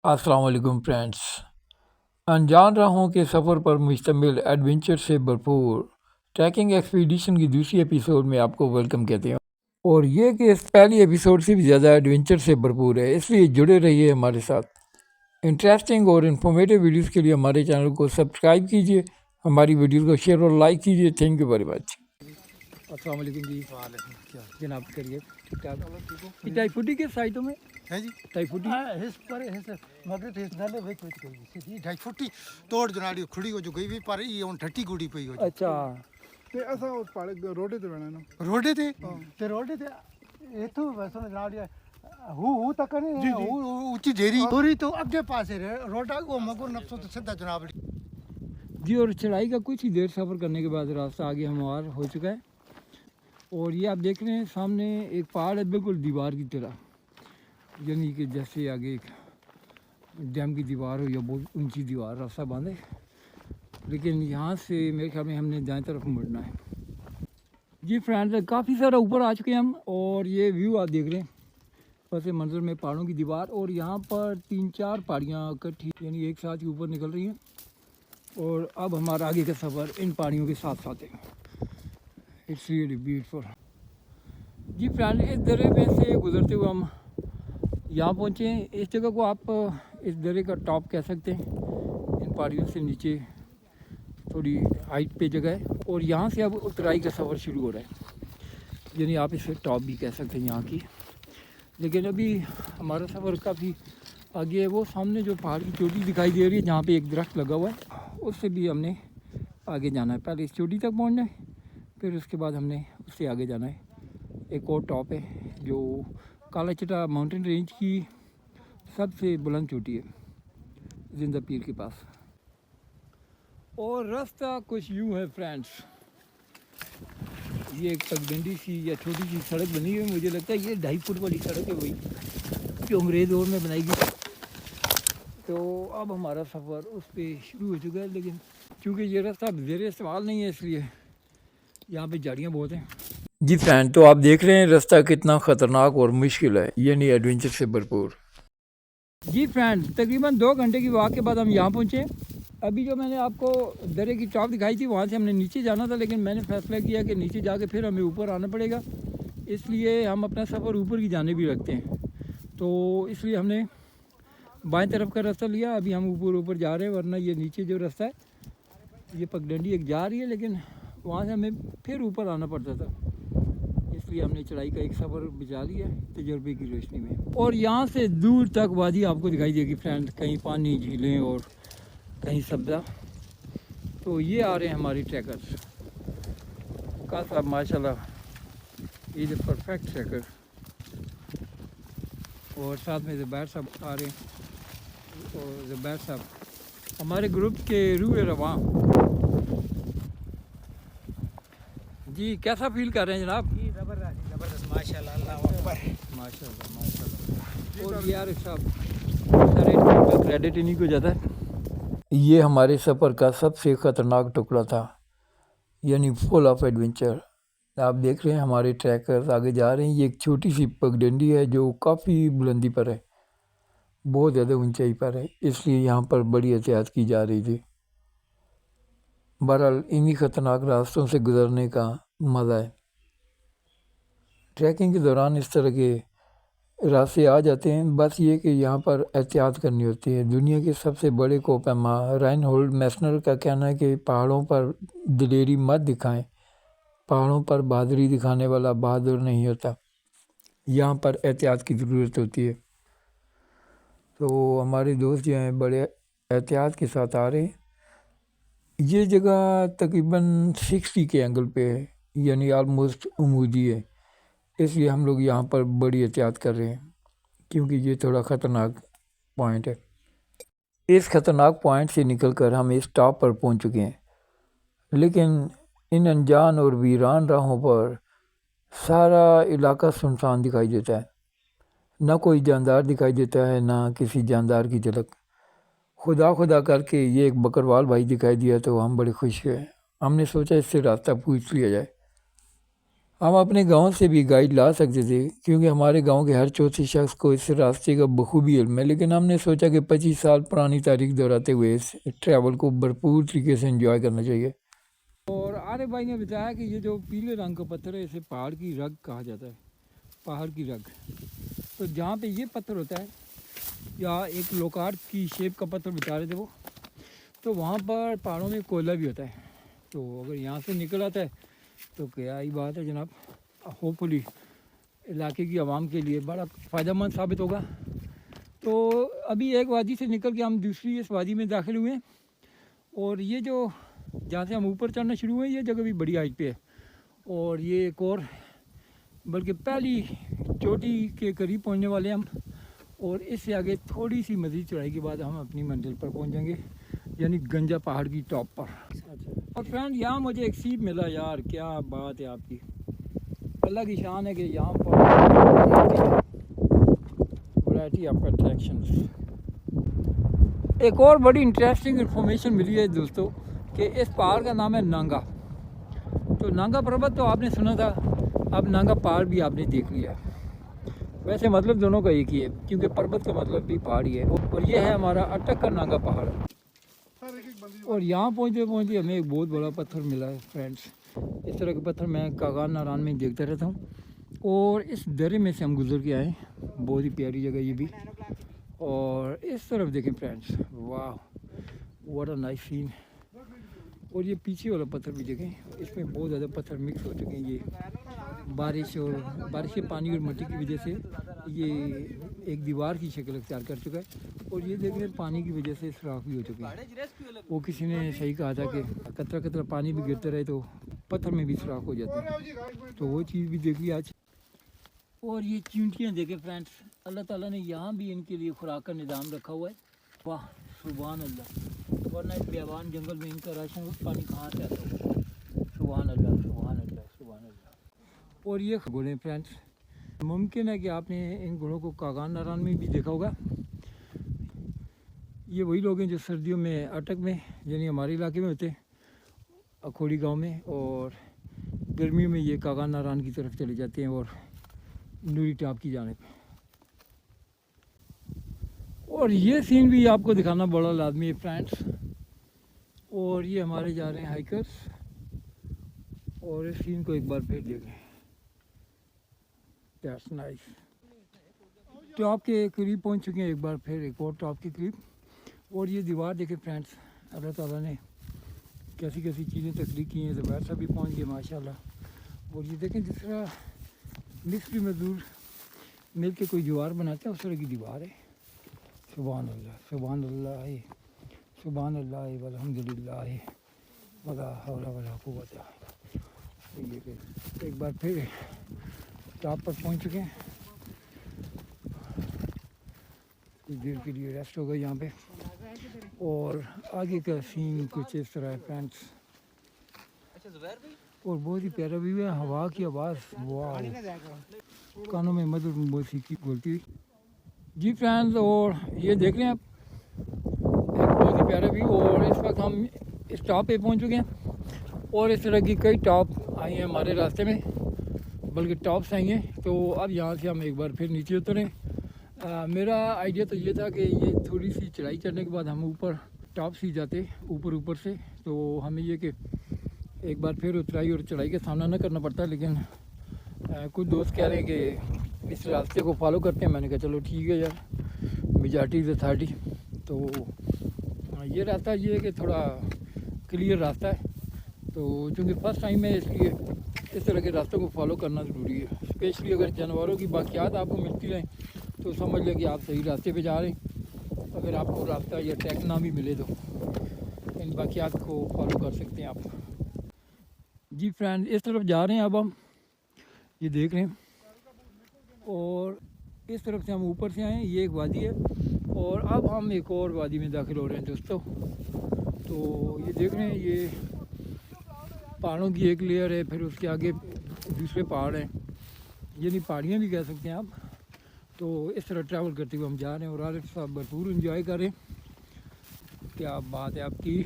अस्सलाम वालेकुम फ्रेंड्स। अनजान राहों के सफ़र पर मुश्तमिल एडवेंचर से भरपूर ट्रैकिंग एक्सपीडिशन की दूसरी एपिसोड में आपको वेलकम कहते हैं। और ये कि इस पहली एपिसोड से भी ज़्यादा एडवेंचर से भरपूर है, इसलिए जुड़े रहिए हमारे साथ। इंटरेस्टिंग और इन्फॉर्मेटिव वीडियोस के लिए हमारे चैनल को सब्सक्राइब कीजिए, हमारी वीडियो को शेयर और लाइक कीजिए। Thank you very much. अस्सलाम वालेकुम जी। क्या जनाब, करिए ठीक ठाक। ये टाइफूडी के साइटों में है जी। टाइफूडी हिस पर हिस मगर हिस नाले वे कोई कोई सी 2.5 फुट तोड़ जनाड़ी खुड़ी हो जो गई भी पर ये on 30 गुड़ी पई हो अच्छा ਤੇ ਅਸਾਂ ਉਹ ਪਾੜੇ ਰੋਡੇ ਤੇ ਬਣਾ ਨਾ रोडे ते एथु वैसो जनाड़ी हु तक नहीं हु ऊंची जेरी पूरी तो अगे पासे रोडा को मगो नफसो तो सीधा जनाबड़ी जी। और चढ़ाई का कुछ ही देर सफ़र करने के बाद रास्ता आगे हमवार हो चुका है। और ये आप देख रहे हैं सामने एक पहाड़ है, बिल्कुल दीवार की तरह, यानी कि जैसे आगे एक डैम की दीवार हो या बहुत ऊंची दीवार रास्ता बांधे। लेकिन यहाँ से मेरे ख्याल में हमने दाएं तरफ मुड़ना है। जी फ्रेंड्स, काफ़ी सारा ऊपर आ चुके हैं हम, और ये व्यू आप देख रहे हैं पस मंज़र में पहाड़ों की दीवार, और यहाँ पर 3-4 पहाड़ियाँ इकट्ठी यानी एक साथ ही ऊपर निकल रही हैं। और अब हमारा आगे का सफ़र इन पहाड़ियों के साथ साथ है। It's really beautiful. जी फ्रेंड, इस दर्रे में से गुजरते हुए हम यहाँ पहुँचे हैं। इस जगह को आप इस दर्रे का टॉप कह सकते हैं। इन पहाड़ियों से नीचे थोड़ी हाइट पे जगह है, और यहाँ से अब उतराई का सफ़र शुरू हो रहा है, यानी आप इसे टॉप भी कह सकते हैं यहाँ की। लेकिन अभी हमारा सफ़र काफ़ी आगे है। वो सामने जो पहाड़ की चोटी दिखाई दे रही है, जहाँ पे एक दरख्त लगा हुआ है, उससे भी हमने आगे जाना है। पहले इस चोटी तक पहुँचना है, फिर उसके बाद हमने उससे आगे जाना है। एक और टॉप है जो काला चटा माउंटेन रेंज की सबसे बुलंद चोटी है, जिंदा पीर के पास। और रास्ता कुछ यूँ है फ्रेंड्स, ये एक पगडंडी सी या छोटी सी सड़क बनी हुई है। मुझे लगता है ये 2.5 फुट वाली सड़क है, वही जो अंग्रेज़ दौर में बनाई गई। तो अब हमारा सफ़र उस पर शुरू हो चुका है। लेकिन चूँकि ये रास्ता ज़ेर इस्तेमाल नहीं है, इसलिए यहाँ पे झाड़ियाँ बहुत हैं। जी फ्रेंड, तो आप देख रहे हैं रास्ता कितना ख़तरनाक और मुश्किल है, यानी एडवेंचर से भरपूर। जी फ्रेंड, तकरीबन 2 घंटे की वॉक के बाद हम यहाँ पहुँचे। अभी जो मैंने आपको दर्रे की टॉप दिखाई थी, वहाँ से हमने नीचे जाना था, लेकिन मैंने फैसला किया कि नीचे जाके फिर हमें ऊपर आना पड़ेगा, इसलिए हम अपना सफ़र ऊपर की जाने भी रखते हैं। तो इसलिए हमने बाएं तरफ का रास्ता लिया। अभी हम ऊपर जा रहे हैं, वरना ये नीचे जो रास्ता है ये पगडंडी एक जा रही है, लेकिन वहाँ से हमें फिर ऊपर आना पड़ता था, इसलिए हमने चढ़ाई का एक सफ़र बचा लिया तजर्बे की रोशनी में। और यहाँ से दूर तक वादी आपको दिखाई देगी फ्रेंड, कहीं पानी, झीलें और कहीं सब्ज़ा। तो ये आ रहे हैं हमारे ट्रैकर्स का साहब, माशाल्लाह इज़ ए परफेक्ट ट्रैकर। और साथ में ज़ुबैर साहब आ रहे हैं, और ज़ुबैर साहब हमारे ग्रुप के रूह रवां। जी, कैसा फील कर रहे हैं जनाब? जी जबरदस्त माशाल्लाह अल्लाह अकबर माशाल्लाह माशाल्लाह। और यार साहब सारे क्रेडिट इन्हीं को जाता है। ये हमारे सफ़र का सबसे ख़तरनाक टुकड़ा था, यानी फुल ऑफ एडवेंचर। आप देख रहे हैं हमारे ट्रैकर्स आगे जा रहे हैं। ये एक छोटी सी पगडंडी है जो काफ़ी बुलंदी पर है, बहुत ज़्यादा ऊंचाई पर है, इसलिए यहाँ पर बड़ी एहतियात की जा रही थी। बहरहाल इन्हीं ख़तरनाक रास्तों से गुज़रने का मज़ा है। ट्रैकिंग के दौरान इस तरह के रास्ते आ जाते हैं, बस ये कि यहाँ पर एहतियात करनी होती है। दुनिया के सबसे बड़े कोपैमा राइनहोल्ड मैस्नर का कहना है कि पहाड़ों पर दिलेरी मत दिखाएं, पहाड़ों पर बहादुरी दिखाने वाला बहादुर नहीं होता। यहाँ पर एहतियात की ज़रूरत होती है। तो हमारे दोस्त जो हैं बड़े एहतियात के साथ आ रहे हैं। ये जगह तकरीबन 60 के एंगल पे है, यानी आलमोस्ट उमूदी है, इसलिए हम लोग यहाँ पर बड़ी एहतियात कर रहे हैं, क्योंकि ये थोड़ा ख़तरनाक पॉइंट है। इस ख़तरनाक पॉइंट से निकलकर हम इस टॉप पर पहुँच चुके हैं, लेकिन इन अनजान और वीरान राहों पर सारा इलाका सुनसान दिखाई देता है। ना कोई जानदार दिखाई देता है, ना किसी जानदार की झलक। खुदा खुदा करके ये एक बकरवाल भाई दिखाई दिया तो हम बड़े खुश हुए। हमने सोचा इससे रास्ता पूछ लिया जाए। हम अपने गांव से भी गाइड ला सकते थे क्योंकि हमारे गांव के हर चौथे शख्स को इस रास्ते का बखूबी इल्म है, लेकिन हमने सोचा कि 25 साल पुरानी तारीख दोहराते हुए इस ट्रैवल को भरपूर तरीके से एंजॉय करना चाहिए। और आरिफ भाई ने बताया कि ये जो पीले रंग का पत्थर है इसे पहाड़ की रग कहा जाता है, पहाड़ की रग। तो जहाँ पे ये पत्थर होता है या एक लोकार्ड की शेप का पत्थर बता रहे थे वो, तो वहाँ पर पहाड़ों में कोयला भी होता है। तो अगर यहाँ से निकल आता है तो क्या ही बात है जनाब, होपफुली इलाके की आवाम के लिए बड़ा फ़ायदेमंद साबित होगा। तो अभी एक वादी से निकल के हम दूसरी इस वादी में दाखिल हुए हैं और ये जो जहाँ से हम ऊपर चढ़ना शुरू हुए ये जगह भी बड़ी हाइट पे है और ये एक और बल्कि पहली चोटी के करीब पहुँचने वाले हम, और इससे आगे थोड़ी सी मज़ीद चढ़ाई के बाद हम अपनी मंजिल पर पहुँच जाएंगे, यानी गंजा पहाड़ की टॉप पर। और फ्रेंड यहाँ मुझे एक सीट मिला यार, क्या बात है आपकी, अल्लाह की शान है कि यहाँ पर वैरायटी ऑफ अट्रैक्शंस। एक और बड़ी इंटरेस्टिंग इन्फॉर्मेशन मिली है दोस्तों कि इस पहाड़ का नाम है नांगा। तो नांगा पर्वत तो आपने सुना था, अब नांगा पहाड़ भी आपने देख लिया। वैसे मतलब दोनों का एक ही है क्योंकि पर्वत का मतलब भी पहाड़ ही है। और ये है हमारा अटक का नांगा पहाड़। और यहाँ पहुँचते पहुँचते हमें एक बहुत बड़ा पत्थर मिला है फ्रेंड्स। इस तरह के पत्थर मैं कागान नारायण में देखता रहता हूँ और इस दर्रे में से हम गुजर के आए। बहुत ही प्यारी जगह ये भी। और इस तरफ देखें फ्रेंड्स, वाह व्हाट अ नाइस सीन। और ये पीछे वाला पत्थर भी देखें, इसमें बहुत ज़्यादा पत्थर मिक्स हो चुके हैं। ये बारिश के पानी और मिट्टी की वजह से ये एक दीवार की शक्ल अख्तियार कर चुका है। और ये देख रहे पानी की वजह से सुराख भी हो चुके हैं। वो किसी ने सही कहा था कि कतरा कतरा पानी भी गिरते रहे तो पत्थर में भी सुराख हो जाते हैं, तो वो चीज़ भी देख ली आज। और ये चींटियाँ देखें फ्रेंड्स, अल्लाह ताला ने यहाँ भी इनके लिए खुराक का निज़ाम रखा हुआ है। वाह सुभान अल्लाह, वरना इस बेबान जंगल में इनका राशन पानी कहाँ से आता होगा। सुभान अल्लाह सुभान अल्लाह सुभान अल्लाह। और ये घोड़े फ्रेंड्स, मुमकिन है कि आपने इन घोड़ों को कागान नारायण में भी देखा होगा। ये वही लोग हैं जो सर्दियों में अटक में यानी हमारे इलाके में होते हैं, अखोड़ी गांव में, और गर्मियों में ये कागान नारायण की तरफ चले जाते हैं और नूरी टाप की जाने पे। और ये सीन भी आपको दिखाना बड़ा लाजमी है फ्रेंड्स। और ये हमारे जा रहे हैं हाइकर्स, और इस सीन को एक बार फिर देखें, दैट्स नाइस। टॉप के करीब पहुंच चुके हैं एक बार फिर, एक और टॉप के करीब। और ये दीवार देखें फ्रेंड्स, अल्लाह ताला ने कैसी कैसी चीज़ें तख्लीक की हैं। ज़ुबैर साहब भी पहुँच गए माशाल्लाह। और ये देखें जिस तरह मिस्त्री मजदूर मिल के कोई दीवार बनाते हैं उस तरह की दीवार है। सुभान अल्लाह सुभान अल्लाह सुभान अल्लाह वल्हम्दुलिल्लाह वला हौला वला कुव्वता। एक बार फिर टॉप पर पहुंच चुके हैं। कुछ देर के लिए रेस्ट होगा यहाँ पे। और आगे का सीन कुछ इस तरह है फ्रेंड्स। और बहुत ही प्यारा व्यू है, हवा की आवाज़ वाह, कानों में मधुर मौसीकी बोलती हुई। जी फ्रेंड्स, और ये देख रहे हैं आप एक बहुत ही प्यारा व्यू। और इस वक्त हम इस टॉप पे पहुंच चुके हैं और इस तरह की कई टॉप आई हैं हमारे रास्ते में, बल्कि टॉप्स आई हैं। तो अब यहाँ से हम एक बार फिर नीचे उतरें। मेरा आइडिया तो ये था कि ये थोड़ी सी चढ़ाई चढ़ने के बाद हम ऊपर टॉप से जाते ऊपर से, तो हमें ये कि एक बार फिर उतराई और चढ़ाई का सामना न करना पड़ता। लेकिन कुछ दोस्त कह रहे हैं कि इस रास्ते को फॉलो करते हैं। मैंने कहा चलो ठीक है यार, मेजॉरिटी इज़ अथॉरिटी। तो ये रास्ता ये है कि थोड़ा क्लियर रास्ता है, तो चूँकि फ़र्स्ट टाइम है इसलिए इस तरह के रास्तों को फॉलो करना ज़रूरी है। स्पेशली अगर जानवरों की बाक़ियात आपको मिलती रहें तो समझ लें कि आप सही रास्ते पे जा रहे हैं। अगर आपको रास्ता या ट्रैक ना भी मिले तो इन बाक़ियात को फॉलो कर सकते हैं आप। जी फ्रेंड, इस तरफ जा रहे हैं अब हम, ये देख रहे हैं। और इस तरफ से हम ऊपर से आए हैं, ये एक वादी है और अब हम एक और वादी में दाखिल हो रहे हैं दोस्तों। तो ये देख रहे हैं, ये पहाड़ों की एक लेयर है, फिर उसके आगे दूसरे पहाड़ हैं, यानी पहाड़ियाँ भी कह सकते हैं आप। तो इस तरह ट्रैवल करते हुए हम जा रहे हैं और आरिफ साहब भरपूर एंजॉय कर रहे हैं। क्या बात है आपकी।